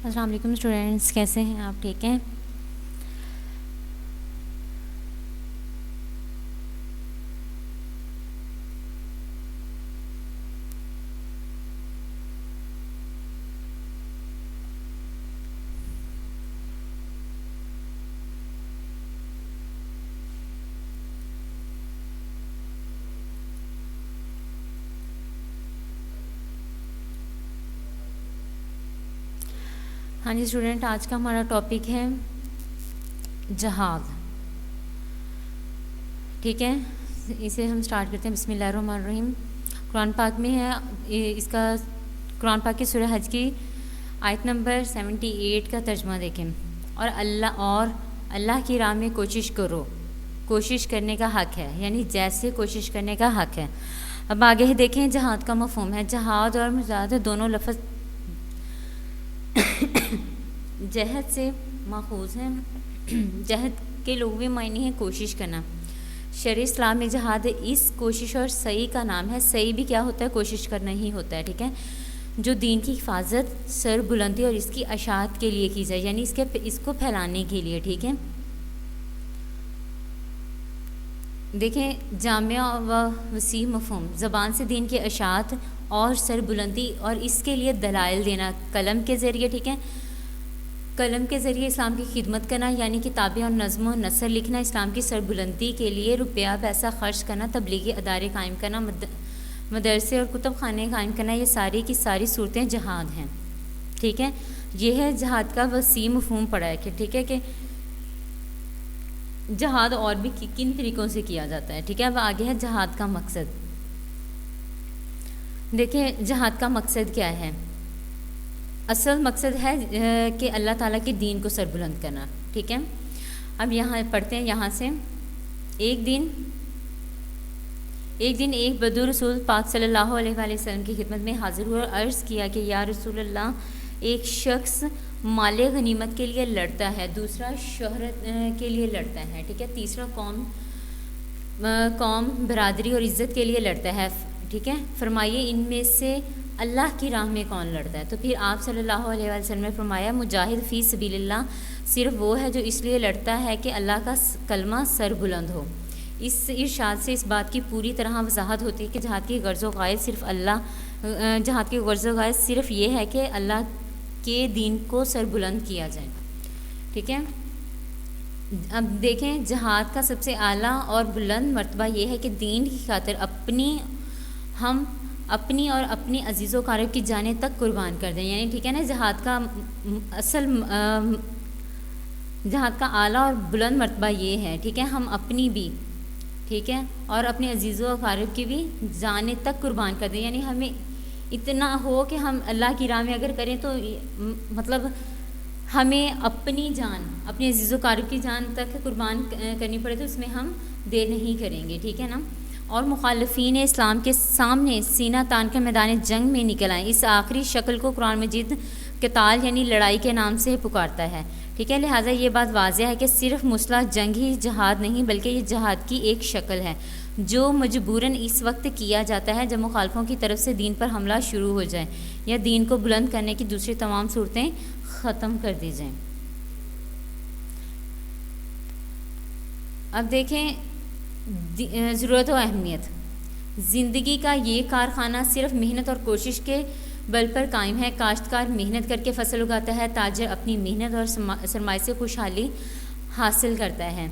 السلام علیکم اسٹوڈینٹس، کیسے ہیں آپ؟ ٹھیک ہیں؟ ہاں جی اسٹوڈنٹ، آج کا ہمارا ٹاپک ہے جہاد. ٹھیک ہے، اسے ہم سٹارٹ کرتے ہیں. بسم اللہ الرحمن الرحیم. قرآن پاک میں ہے اس کا، قرآن پاک کی سورہ حج کی آیت نمبر 78 کا ترجمہ دیکھیں. اور اللہ کی راہ میں کوشش کرو. کوشش کرنے کا حق ہے، یعنی جیسے کوشش کرنے کا حق ہے. اب آگے دیکھیں جہاد کا مفہوم ہے. جہاد اور مجاہدہ دونوں لفظ جہد سے ماخوذ ہیں. جہد کے لغوی معنی ہے کوشش کرنا. شرع اسلام میں جہاد اس کوشش اور سعی کا نام ہے. سعی بھی کیا ہوتا ہے؟ کوشش کرنا ہی ہوتا ہے. ٹھیک ہے، جو دین کی حفاظت، سر بلندی اور اس کی اشاعت کے لیے کی جائے، یعنی اس کو پھیلانے کے لیے. ٹھیک ہے، دیکھیں جامع و وسیع مفہوم. زبان سے دین کی اشاعت اور سر بلندی اور اس کے لیے دلائل دینا قلم کے ذریعے. ٹھیک ہے، قلم کے ذریعے اسلام کی خدمت کرنا، یعنی کتابیں اور نظم و نثر لکھنا. اسلام کی سر بلندی کے لیے روپیہ پیسہ خرچ کرنا. تبلیغی ادارے قائم کرنا، مدرسے اور کتب خانے قائم کرنا. یہ ساری کی ساری صورتیں جہاد ہیں. ٹھیک ہے، یہ ہے جہاد کا وسیع مفہوم پڑا ہے. کہ ٹھیک ہے کہ جہاد اور بھی کن طریقوں سے کیا جاتا ہے. ٹھیک ہے، اب آگے ہے جہاد کا مقصد. دیکھیں جہاد کا مقصد کیا ہے. اصل مقصد ہے کہ اللہ تعالیٰ کے دین کو سر بلند کرنا. ٹھیک ہے، اب یہاں پڑھتے ہیں یہاں سے. ایک دن ایک بدو رسول پاک صلی اللہ علیہ وآلہ وسلم کی خدمت میں حاضر ہوا اور عرض کیا کہ یا رسول اللہ، ایک شخص مال غنیمت کے لیے لڑتا ہے، دوسرا شہرت کے لیے لڑتا ہے. ٹھیک ہے، تیسرا قوم برادری اور عزت کے لیے لڑتا ہے. ٹھیک ہے، فرمائیے ان میں سے اللہ کی راہ میں کون لڑتا ہے؟ تو پھر آپ صلی اللہ علیہ وآلہ وسلم نے فرمایا مجاہد فی سبیل اللہ صرف وہ ہے جو اس لیے لڑتا ہے کہ اللہ کا کلمہ سر بلند ہو. اس ارشاد سے اس بات کی پوری طرح وضاحت ہوتی ہے کہ جہاد کی غرض و غائز صرف یہ ہے کہ اللہ کے دین کو سر بلند کیا جائے. ٹھیک ہے، اب دیکھیں جہاد کا سب سے اعلیٰ اور بلند مرتبہ یہ ہے کہ دین کی خاطر ہم اپنی اور اپنی عزیز و اقارب کی جانیں تک قربان کر دیں. یعنی ٹھیک ہے نا، جہاد کا اعلیٰ اور بلند مرتبہ یہ ہے. ٹھیک ہے، ہم اپنی بھی، ٹھیک ہے، اور اپنے عزیز و اقارب کی بھی جانیں تک قربان کر دیں. یعنی ہمیں اتنا ہو کہ ہم اللہ کی راہ میں اگر کریں تو مطلب ہمیں اپنی جان، اپنے عزیز و اقارب کی جان تک قربان کرنی پڑے تو اس میں ہم دیر نہیں کریں گے. ٹھیک ہے نا، اور مخالفین اسلام کے سامنے سینہ تان کے میدان جنگ میں نکل آئیں. اس آخری شکل کو قرآن مجید قتال یعنی لڑائی کے نام سے پکارتا ہے. ٹھیک ہے، لہٰذا یہ بات واضح ہے کہ صرف مسلح جنگ ہی جہاد نہیں بلکہ یہ جہاد کی ایک شکل ہے جو مجبوراً اس وقت کیا جاتا ہے جب مخالفوں کی طرف سے دین پر حملہ شروع ہو جائے یا دین کو بلند کرنے کی دوسری تمام صورتیں ختم کر دی جائیں. اب دیکھیں ضرورت و اہمیت. زندگی کا یہ کارخانہ صرف محنت اور کوشش کے بل پر قائم ہے. کاشتکار محنت کر کے فصل اگاتا ہے، تاجر اپنی محنت اور سرمایہ سے خوشحالی حاصل کرتا ہے.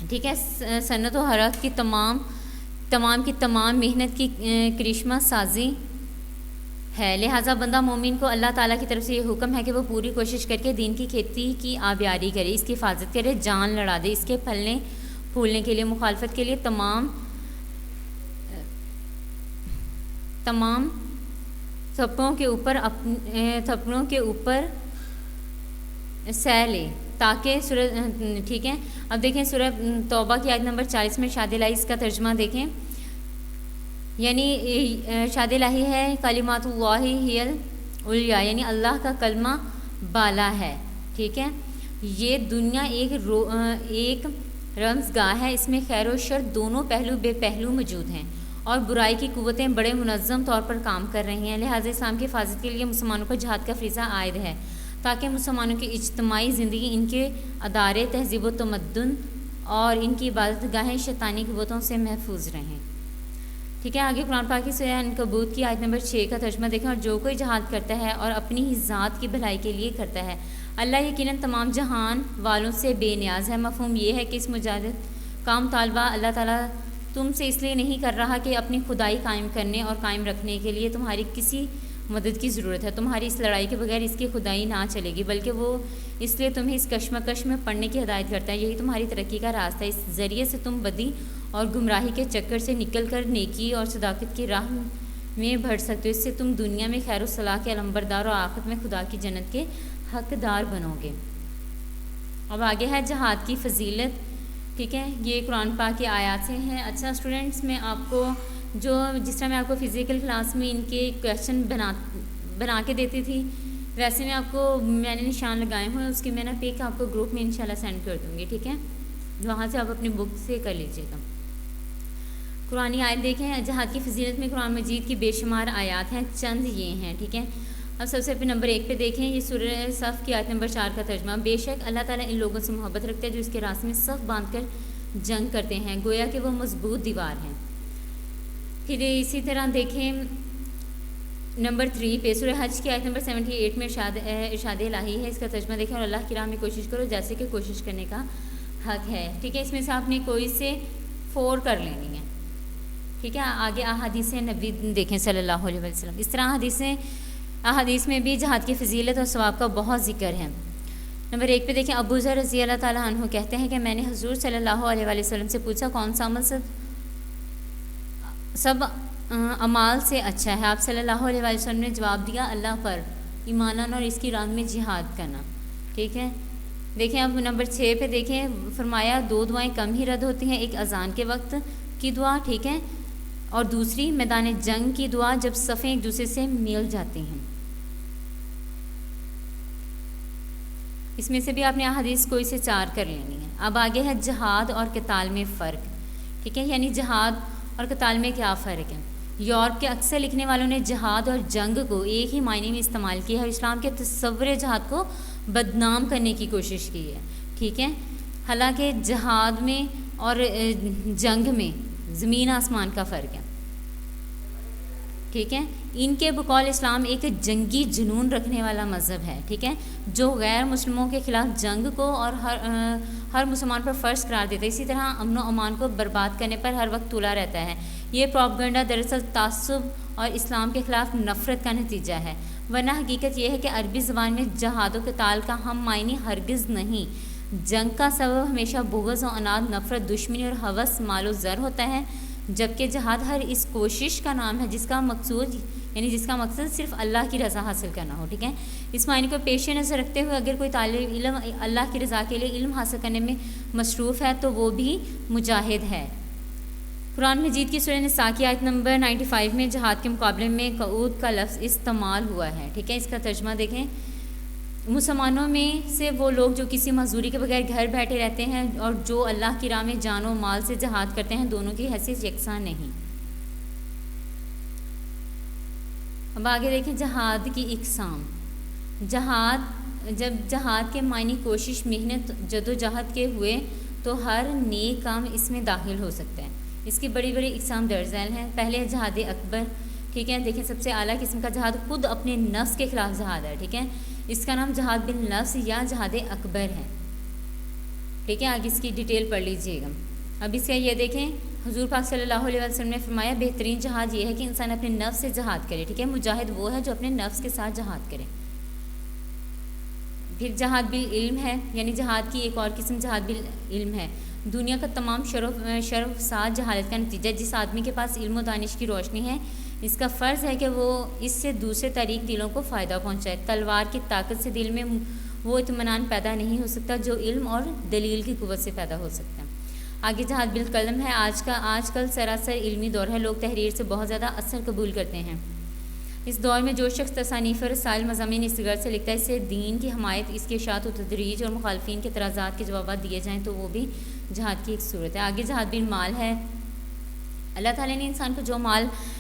ٹھیک ہے، صنعت و حرکت کی تمام کی تمام محنت کی کرشمہ سازی ہے. لہٰذا بندہ مومن کو اللہ تعالیٰ کی طرف سے یہ حکم ہے کہ وہ پوری کوشش کر کے دین کی کھیتی کی آبیاری کرے، اس کی حفاظت کرے، جان لڑا دے، اس کے پھلنے پھولنے کے لیے مخالفت کے لیے تمام تھپڑوں کے اوپر سہ لے تاکہ ٹھیک ہے. اب دیکھیں سورہ توبہ کی آیت نمبر 40 میں ارشاد الہی، اس کا ترجمہ دیکھیں. یعنی ارشاد الہی ہے کلمات اللہ ہی العلیٰ، یعنی اللہ کا کلمہ بالا ہے. ٹھیک ہے، یہ دنیا ایک رمز گاہ ہے، اس میں خیر و شر دونوں پہلو بے پہلو موجود ہیں اور برائی کی قوتیں بڑے منظم طور پر کام کر رہی ہیں. لہٰذا اسلام کی حفاظت کے لیے مسلمانوں پر جہاد کا فریضہ عائد ہے. تاکہ مسلمانوں کی اجتماعی زندگی، ان کے ادارے تہذیب و تمدن اور ان کی عبادت گاہیں شیطانی کی بتوں سے محفوظ رہیں. ٹھیک ہے. آگے قرآن پاک کی سورہ عنکبوت کی آیت نمبر 6 کا ترجمہ دیکھیں. اور جو کوئی جہاد کرتا ہے اور اپنی ہی ذات کی بھلائی کے لیے کرتا ہے، اللہ یقیناً تمام جہان والوں سے بے نیاز ہے. مفہوم یہ ہے کہ اس مجاہد کا مطالبہ اللہ تعالیٰ تم سے اس لیے نہیں کر رہا کہ اپنی خدائی قائم کرنے اور قائم رکھنے کے لیے تمہاری کسی مدد کی ضرورت ہے. تمہاری اس لڑائی کے بغیر اس کی خدائی نہ چلے گی، بلکہ وہ اس لیے تمہیں اس کشمکش میں پڑنے کی ہدایت کرتا ہے. یہی تمہاری ترقی کا راستہ ہے. اس ذریعے سے تم بدی اور گمراہی کے چکر سے نکل کر نیکی اور صداقت کی راہ میں بڑھ سکتے ہو. اس سے تم دنیا میں خیر و صلاح کے علمبردار اور آخرت میں خدا کی جنت کے حقدار بنو گے. اب آگے ہے جہاد کی فضیلت. ٹھیک ہے. یہ قرآن پاک کی آیات سے ہیں. اچھا اسٹوڈنٹس، میں آپ کو جس طرح میں آپ کو فزیکل کلاس میں ان کے کویشچن بنا کے دیتی تھی، ویسے میں نے نشان لگائے ہوئے ہیں. اس کی میں نا پک آپ کو گروپ میں انشاءاللہ سینڈ کر دوں گی. ٹھیک ہے. وہاں سے آپ اپنی بک سے کر لیجیے گا. قرآن آیت دیکھیں. جہاد کی فضیلت میں قرآن مجید کی بے شمار آیات ہیں. چند یہ ہیں. ٹھیک ہے. اب سب سے نمبر 1 پہ دیکھیں. یہ سورہ صف کی آیت نمبر 4 کا ترجمہ. بے شک اللہ تعالیٰ ان لوگوں سے محبت رکھتے ہیں جو اس کے راستے میں صف باندھ کر جنگ کرتے ہیں، گویا کہ وہ مضبوط دیوار ہیں. پھر اسی طرح دیکھیں نمبر 3 پہ سورہ حج کی آیت نمبر 78 میں ارشاد الہی ہے. اس کا ترجمہ دیکھیں. اور اللہ کی راہ میں کوشش کرو جیسے کہ کوشش کرنے کا حق ہے. ٹھیک ہے. اس میں سے آپ نے کوئی سے 4 کر لینی ہے. ٹھیک ہے. آگے احادیث نبی دیکھیں صلی اللہ علیہ وسلم. اس طرح احادیث میں بھی جہاد کی فضیلت اور ثواب کا بہت ذکر ہے. نمبر 1 پہ دیکھیں. ابو ذر رضی اللہ تعالیٰ عنہ کہتے ہیں کہ میں نے حضور صلی اللہ علیہ وآلہ وسلم سے پوچھا کون سا عمل سب اعمال سے اچھا ہے. آپ صلی اللہ علیہ وآلہ وسلم نے جواب دیا اللہ پر ایمان لانا اور اس کی راہ میں جہاد کرنا. ٹھیک ہے. دیکھیں اب نمبر 6 پہ دیکھیں. فرمایا 2 دعائیں کم ہی رد ہوتی ہیں. ایک اذان کے وقت کی دعا، ٹھیک ہے، اور دوسری میدان جنگ کی دعا جب صفیں ایک دوسرے سے مل جاتی ہیں. اس میں سے بھی آپ نے احادیث کوئی سے 4 کر لینی ہے. اب آگے ہے جہاد اور قتال میں فرق. ٹھیک ہے. یعنی جہاد اور قتال میں کیا فرق ہے. یورپ کے اکثر لکھنے والوں نے جہاد اور جنگ کو ایک ہی معنی میں استعمال کیا ہے اور اسلام کے تصور جہاد کو بدنام کرنے کی کوشش کی ہے. ٹھیک ہے. حالانکہ جہاد میں اور جنگ میں زمین آسمان کا فرق ہے. ٹھیک ہے. ان کے بقول اسلام ایک جنگی جنون رکھنے والا مذہب ہے. ٹھیک ہے. جو غیر مسلموں کے خلاف جنگ کو اور ہر مسلمان پر فرض قرار دیتا ہے. اسی طرح امن و امان کو برباد کرنے پر ہر وقت تلا رہتا ہے. یہ پروپیگنڈا دراصل تعصب اور اسلام کے خلاف نفرت کا نتیجہ ہے، ورنہ حقیقت یہ ہے کہ عربی زبان میں جہاد و قتال کا ہم معنی ہرگز نہیں. جنگ کا سبب ہمیشہ بغض و عناد، نفرت، دشمنی اور ہوس مال و زر ہوتا ہے، جبکہ جہاد ہر اس کوشش کا نام ہے جس کا مقصد صرف اللہ کی رضا حاصل کرنا ہو. ٹھیک ہے. اس معنی کو پیش نظر رکھتے ہوئے اگر کوئی طالب علم اللہ کی رضا کے لیے علم حاصل کرنے میں مصروف ہے تو وہ بھی مجاہد ہے. قرآن مجید کی سورہ نساء کی آیت نمبر 95 میں جہاد کے مقابلے میں قعود کا لفظ استعمال ہوا ہے. ٹھیک ہے. اس کا ترجمہ دیکھیں. مسلمانوں میں سے وہ لوگ جو کسی معذوری کے بغیر گھر بیٹھے رہتے ہیں اور جو اللہ کی راہ میں جان و مال سے جہاد کرتے ہیں، دونوں کی حیثیت یکساں نہیں. اب آگے دیکھیں جہاد کی اقسام. جہاد کے معنی کوشش، محنت، جدوجہد کے ہوئے تو ہر نیک کام اس میں داخل ہو سکتا ہے. اس کی بڑی بڑی اقسام درج ذیل ہیں. پہلے جہاد اکبر. ٹھیک ہے. دیکھیں سب سے اعلیٰ قسم کا جہاد خود اپنے نفس کے خلاف جہاد ہے. ٹھیک ہے. اس کا نام جہاد بالنفس یا جہاد اکبر ہے. ٹھیک ہے. آگے اس کی ڈیٹیل پڑھ لیجئے گا. اب اس کا یہ دیکھیں حضور پاک صلی اللہ علیہ وسلم نے فرمایا بہترین جہاد یہ ہے کہ انسان اپنے نفس سے جہاد کرے. ٹھیک ہے. مجاہد وہ ہے جو اپنے نفس کے ساتھ جہاد کرے. پھر جہاد بالعلم ہے، یعنی جہاد کی ایک اور قسم جہاد بالعلم ہے. دنیا کا تمام شرف ساتھ جہالت کا نتیجہ. جس آدمی کے پاس علم و دانش کی روشنی ہے اس کا فرض ہے کہ وہ اس سے دوسرے طریق دلوں کو فائدہ پہنچائے. تلوار کی طاقت سے دل میں وہ اطمینان پیدا نہیں ہو سکتا جو علم اور دلیل کی قوت سے پیدا ہو سکتا ہے. آگے جہاد بالقلم ہے. آج کل سراسر علمی دور ہے. لوگ تحریر سے بہت زیادہ اثر قبول کرتے ہیں. اس دور میں جو شخص تصانیف رسائل مضامین اس غرض سے لکھتا ہے اس سے دین کی حمایت، اس کے اشاعت و تدریج اور مخالفین کے اعتراضات کے جوابات دیے جائیں تو وہ بھی جہاد کی ایک صورت ہے. آگے جہاد بالمال ہے. اللہ تعالیٰ نے انسان کو جو مال